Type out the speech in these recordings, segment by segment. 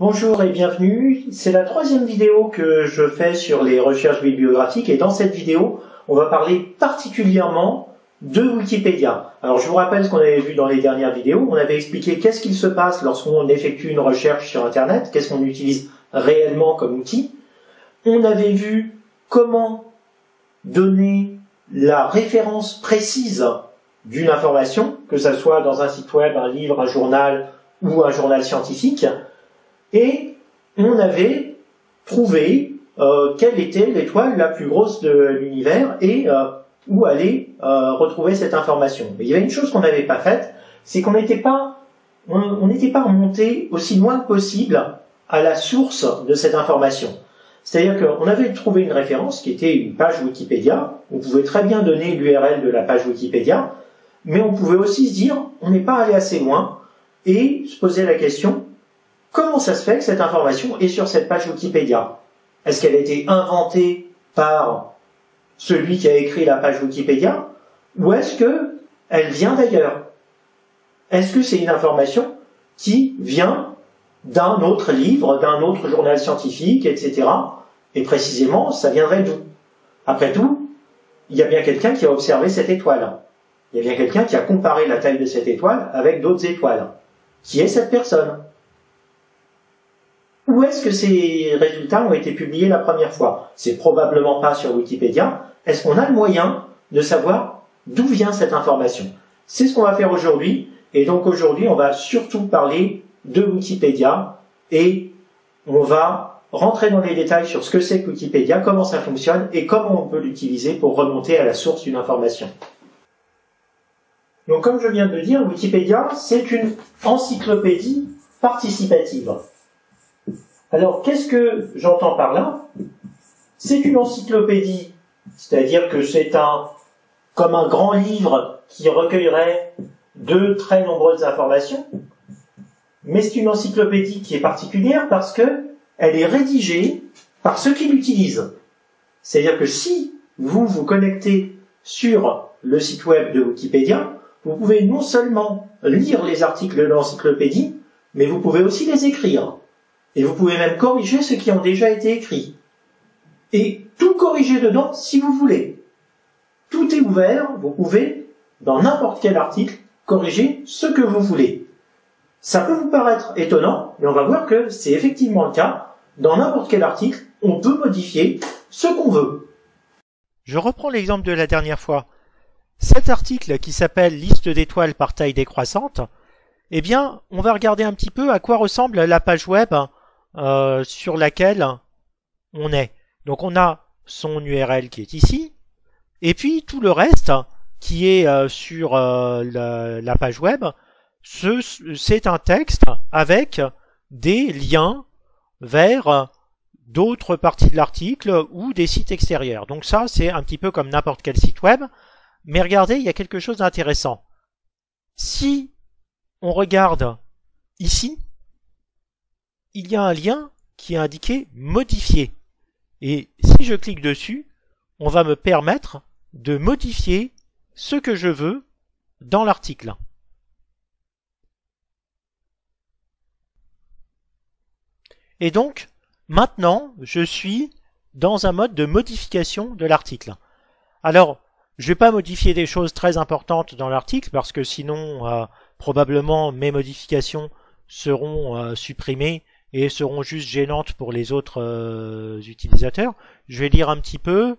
Bonjour et bienvenue, c'est la troisième vidéo que je fais sur les recherches bibliographiques et dans cette vidéo, on va parler particulièrement de Wikipédia. Alors je vous rappelle ce qu'on avait vu dans les dernières vidéos, on avait expliqué qu'est-ce qu'il se passe lorsqu'on effectue une recherche sur Internet, qu'est-ce qu'on utilise réellement comme outil. On avait vu comment donner la référence précise d'une information, que ce soit dans un site web, un livre, un journal ou un journal scientifique. Et on avait trouvé quelle était l'étoile la plus grosse de l'univers et où aller retrouver cette information. Mais il y avait une chose qu'on n'avait pas faite, c'est qu'on n'était pas remonté aussi loin que possible à la source de cette information. C'est-à-dire qu'on avait trouvé une référence qui était une page Wikipédia. On pouvait très bien donner l'URL de la page Wikipédia, mais on pouvait aussi se dire on n'est pas allé assez loin et se poser la question comment ça se fait que cette information est sur cette page Wikipédia? Est-ce qu'elle a été inventée par celui qui a écrit la page Wikipédia? Ou est-ce qu'elle vient d'ailleurs? Est-ce que c'est une information qui vient d'un autre livre, d'un autre journal scientifique, etc. Et précisément, ça viendrait d'où? Après tout, il y a bien quelqu'un qui a observé cette étoile. Il y a bien quelqu'un qui a comparé la taille de cette étoile avec d'autres étoiles. Qui est cette personne? Où est-ce que ces résultats ont été publiés la première fois? C'est probablement pas sur Wikipédia. Est-ce qu'on a le moyen de savoir d'où vient cette information? C'est ce qu'on va faire aujourd'hui. Et donc aujourd'hui, on va surtout parler de Wikipédia et on va rentrer dans les détails sur ce que c'est que Wikipédia, comment ça fonctionne et comment on peut l'utiliser pour remonter à la source d'une information. Donc comme je viens de le dire, Wikipédia, c'est une encyclopédie participative. Alors, qu'est-ce que j'entends par là? C'est une encyclopédie, c'est-à-dire que c'est comme un grand livre qui recueillerait de très nombreuses informations, mais c'est une encyclopédie qui est particulière parce que elle est rédigée par ceux qui l'utilisent. C'est-à-dire que si vous vous connectez sur le site web de Wikipédia, vous pouvez non seulement lire les articles de l'encyclopédie, mais vous pouvez aussi les écrire. Et vous pouvez même corriger ceux qui ont déjà été écrits. Et tout corriger dedans si vous voulez. Tout est ouvert, vous pouvez, dans n'importe quel article, corriger ce que vous voulez. Ça peut vous paraître étonnant, mais on va voir que c'est effectivement le cas. Dans n'importe quel article, on peut modifier ce qu'on veut. Je reprends l'exemple de la dernière fois. Cet article qui s'appelle « Liste d'étoiles par taille décroissante », eh bien, on va regarder un petit peu à quoi ressemble la page web sur laquelle on est. Donc on a son URL qui est ici, et puis tout le reste qui est sur la page web, c'est un texte avec des liens vers d'autres parties de l'article ou des sites extérieurs. Donc ça, c'est un petit peu comme n'importe quel site web, mais regardez, il y a quelque chose d'intéressant. Si on regarde ici, il y a un lien qui est indiqué « Modifier ». Et si je clique dessus, on va me permettre de modifier ce que je veux dans l'article. Et donc, maintenant, je suis dans un mode de modification de l'article. Alors, je ne vais pas modifier des choses très importantes dans l'article parce que sinon, probablement, mes modifications seront supprimées et seront juste gênantes pour les autres utilisateurs. Je vais lire un petit peu.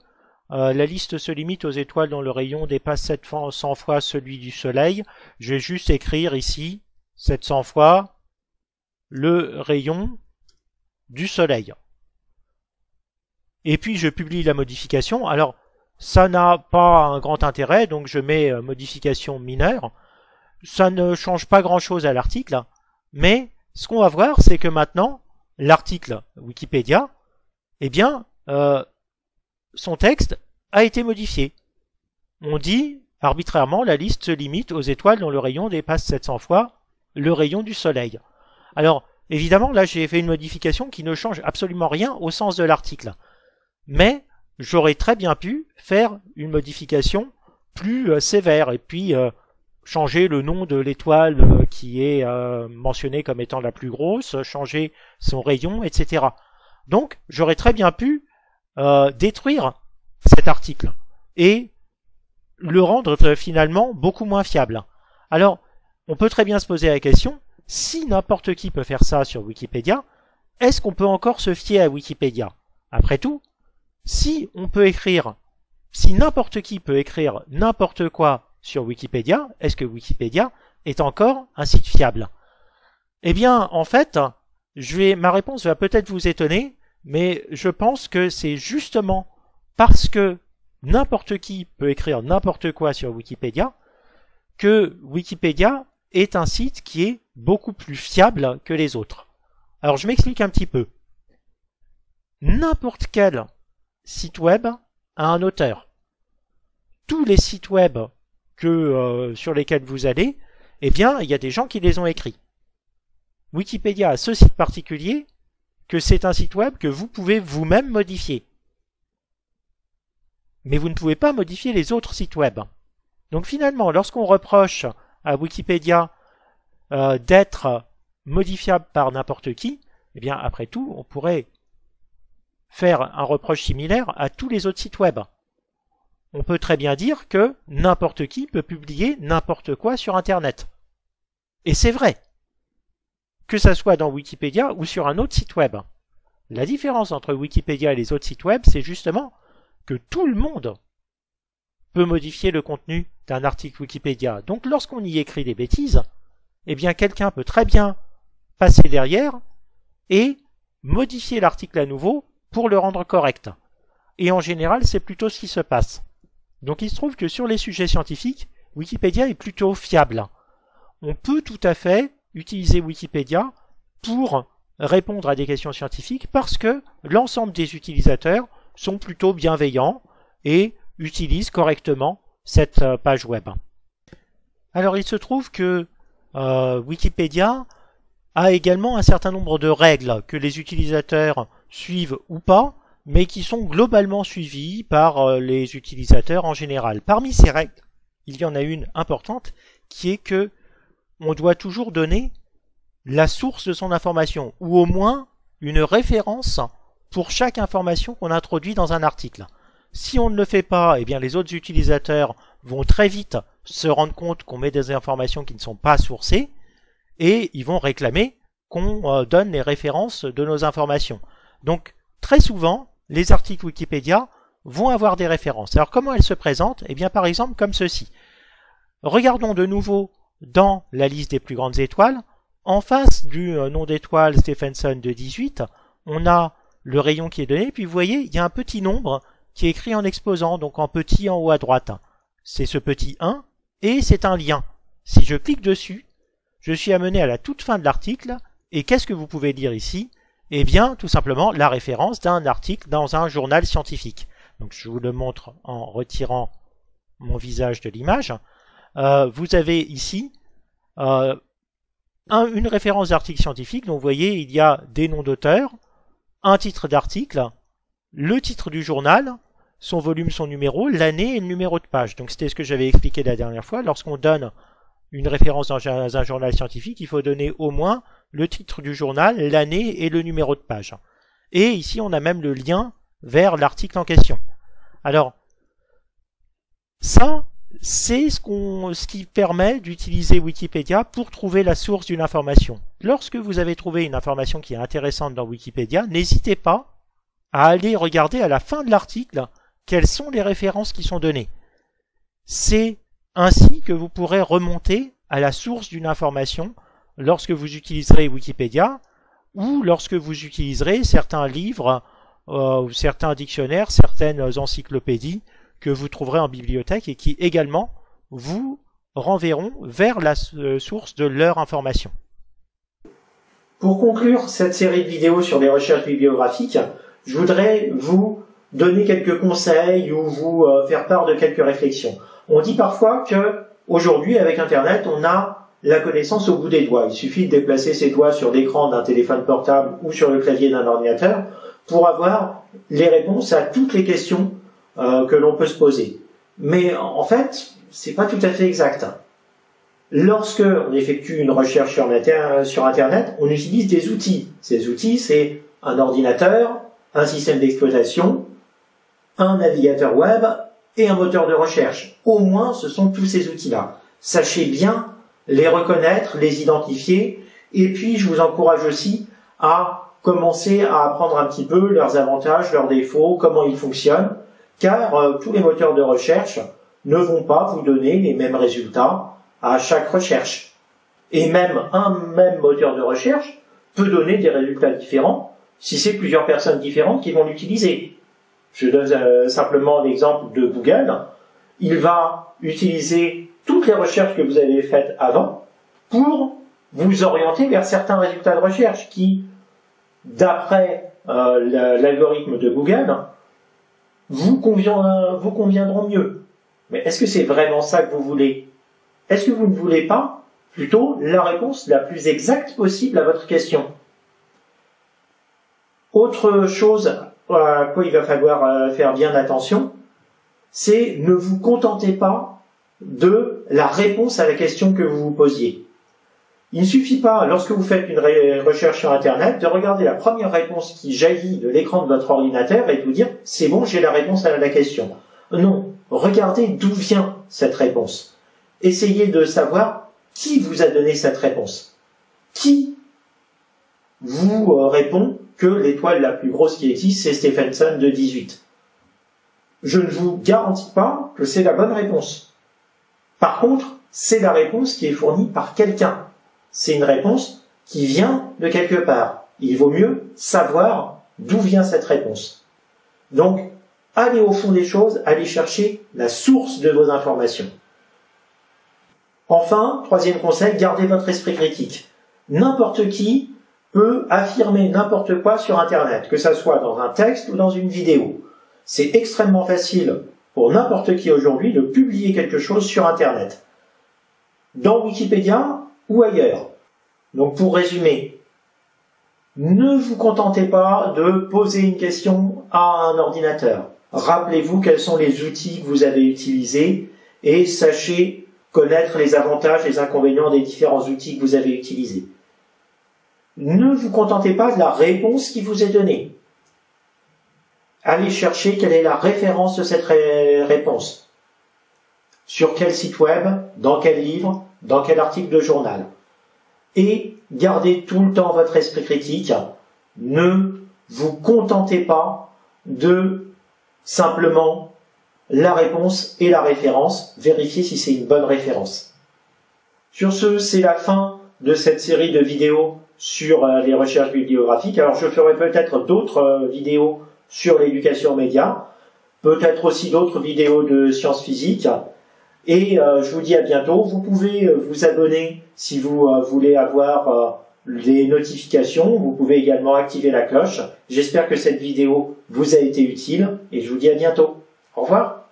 La liste se limite aux étoiles dont le rayon dépasse 700 fois celui du Soleil. Je vais juste écrire ici 700 fois le rayon du Soleil. Et puis je publie la modification. Alors, ça n'a pas un grand intérêt, donc je mets modification mineure. Ça ne change pas grand-chose à l'article, mais ce qu'on va voir, c'est que maintenant, l'article Wikipédia, eh bien, son texte a été modifié. On dit, arbitrairement, la liste se limite aux étoiles dont le rayon dépasse 700 fois le rayon du Soleil. Alors, évidemment, là, j'ai fait une modification qui ne change absolument rien au sens de l'article. Mais, j'aurais très bien pu faire une modification plus sévère et puis changer le nom de l'étoile qui est mentionnée comme étant la plus grosse, changer son rayon, etc. Donc, j'aurais très bien pu détruire cet article et le rendre finalement beaucoup moins fiable. Alors, on peut très bien se poser la question, si n'importe qui peut faire ça sur Wikipédia, est-ce qu'on peut encore se fier à Wikipédia? Après tout, si n'importe qui peut écrire n'importe quoi sur Wikipédia, est-ce que Wikipédia est encore un site fiable? Eh bien, en fait, ma réponse va peut-être vous étonner, mais je pense que c'est justement parce que n'importe qui peut écrire n'importe quoi sur Wikipédia que Wikipédia est un site qui est beaucoup plus fiable que les autres. Alors, je m'explique un petit peu. N'importe quel site web a un auteur. Tous les sites web sur lesquels vous allez, eh bien, il y a des gens qui les ont écrits. Wikipédia a ce site particulier que c'est un site web que vous pouvez vous-même modifier. Mais vous ne pouvez pas modifier les autres sites web. Donc finalement, lorsqu'on reproche à Wikipédia d'être modifiable par n'importe qui, eh bien, après tout, on pourrait faire un reproche similaire à tous les autres sites web. On peut très bien dire que n'importe qui peut publier n'importe quoi sur Internet. Et c'est vrai. Que ça soit dans Wikipédia ou sur un autre site web. La différence entre Wikipédia et les autres sites web, c'est justement que tout le monde peut modifier le contenu d'un article Wikipédia. Donc lorsqu'on y écrit des bêtises, eh bien quelqu'un peut très bien passer derrière et modifier l'article à nouveau pour le rendre correct. Et en général, c'est plutôt ce qui se passe. Donc il se trouve que sur les sujets scientifiques, Wikipédia est plutôt fiable. On peut tout à fait utiliser Wikipédia pour répondre à des questions scientifiques parce que l'ensemble des utilisateurs sont plutôt bienveillants et utilisent correctement cette page web. Alors il se trouve que Wikipédia a également un certain nombre de règles que les utilisateurs suivent ou pas, mais qui sont globalement suivies par les utilisateurs en général. Parmi ces règles, il y en a une importante qui est que on doit toujours donner la source de son information, ou au moins une référence pour chaque information qu'on introduit dans un article. Si on ne le fait pas, eh bien les autres utilisateurs vont très vite se rendre compte qu'on met des informations qui ne sont pas sourcées, et ils vont réclamer qu'on donne les références de nos informations. Donc, très souvent, les articles Wikipédia vont avoir des références. Alors, comment elles se présentent? Eh bien, par exemple, comme ceci. Regardons de nouveau dans la liste des plus grandes étoiles. En face du nom d'étoile Stephenson de 18, on a le rayon qui est donné, puis vous voyez, il y a un petit nombre qui est écrit en exposant, donc en petit en haut à droite. C'est ce petit 1, et c'est un lien. Si je clique dessus, je suis amené à la toute fin de l'article, et qu'est-ce que vous pouvez lire ici? Eh bien, tout simplement, la référence d'un article dans un journal scientifique. Donc, je vous le montre en retirant mon visage de l'image. Vous avez ici une référence d'article scientifique. Donc, vous voyez, il y a des noms d'auteurs, un titre d'article, le titre du journal, son volume, son numéro, l'année et le numéro de page. Donc, c'était ce que j'avais expliqué la dernière fois. Lorsqu'on donne une référence dans un journal scientifique, il faut donner au moins le titre du journal, l'année et le numéro de page. Et ici, on a même le lien vers l'article en question. Alors, ça, c'est ce qui permet d'utiliser Wikipédia pour trouver la source d'une information. Lorsque vous avez trouvé une information qui est intéressante dans Wikipédia, n'hésitez pas à aller regarder à la fin de l'article quelles sont les références qui sont données. C'est ainsi que vous pourrez remonter à la source d'une information lorsque vous utiliserez Wikipédia ou lorsque vous utiliserez certains livres, certains dictionnaires, certaines encyclopédies que vous trouverez en bibliothèque et qui également vous renverront vers la source de leur information. Pour conclure cette série de vidéos sur les recherches bibliographiques, je voudrais vous donner quelques conseils ou vous faire part de quelques réflexions. On dit parfois que aujourd'hui, avec Internet, on a la connaissance au bout des doigts. Il suffit de déplacer ses doigts sur l'écran d'un téléphone portable ou sur le clavier d'un ordinateur pour avoir les réponses à toutes les questions que l'on peut se poser. Mais en fait, c'est pas tout à fait exact. Lorsque on effectue une recherche sur Internet, on utilise des outils. Ces outils, c'est un ordinateur, un système d'exploitation, un navigateur web et un moteur de recherche. Au moins, ce sont tous ces outils-là. Sachez bien les reconnaître, les identifier, et puis je vous encourage aussi à commencer à apprendre un petit peu leurs avantages, leurs défauts, comment ils fonctionnent, car tous les moteurs de recherche ne vont pas vous donner les mêmes résultats à chaque recherche. Et même un même moteur de recherche peut donner des résultats différents si c'est plusieurs personnes différentes qui vont l'utiliser. Je donne simplement l'exemple de Google. Il va utiliser toutes les recherches que vous avez faites avant pour vous orienter vers certains résultats de recherche qui, d'après l'algorithme de Google, vous conviendront mieux. Mais est-ce que c'est vraiment ça que vous voulez? Est-ce que vous ne voulez pas plutôt la réponse la plus exacte possible à votre question? Autre chose à quoi il va falloir faire bien attention, c'est ne vous contentez pas de la réponse à la question que vous vous posiez. Il ne suffit pas, lorsque vous faites une recherche sur Internet, de regarder la première réponse qui jaillit de l'écran de votre ordinateur et de vous dire « c'est bon, j'ai la réponse à la question ». Non, regardez d'où vient cette réponse. Essayez de savoir qui vous a donné cette réponse. Qui vous répond que l'étoile la plus grosse qui existe, c'est Stephenson de 18. Je ne vous garantis pas que c'est la bonne réponse. Par contre, c'est la réponse qui est fournie par quelqu'un. C'est une réponse qui vient de quelque part. Il vaut mieux savoir d'où vient cette réponse. Donc, allez au fond des choses, allez chercher la source de vos informations. Enfin, troisième conseil, gardez votre esprit critique. N'importe qui peut affirmer n'importe quoi sur Internet, que ça soit dans un texte ou dans une vidéo. C'est extrêmement facile pour n'importe qui aujourd'hui de publier quelque chose sur Internet, dans Wikipédia ou ailleurs. Donc pour résumer, ne vous contentez pas de poser une question à un ordinateur. Rappelez-vous quels sont les outils que vous avez utilisés et sachez connaître les avantages et les inconvénients des différents outils que vous avez utilisés. Ne vous contentez pas de la réponse qui vous est donnée. Allez chercher quelle est la référence de cette réponse. Sur quel site web, dans quel livre, dans quel article de journal. Et gardez tout le temps votre esprit critique. Ne vous contentez pas de simplement la réponse et la référence. Vérifiez si c'est une bonne référence. Sur ce, c'est la fin de cette série de vidéos sur les recherches bibliographiques. Alors je ferai peut-être d'autres vidéos sur l'éducation aux médias, peut-être aussi d'autres vidéos de sciences physiques. Et je vous dis à bientôt. Vous pouvez vous abonner si vous voulez avoir les notifications. Vous pouvez également activer la cloche. J'espère que cette vidéo vous a été utile et je vous dis à bientôt. Au revoir.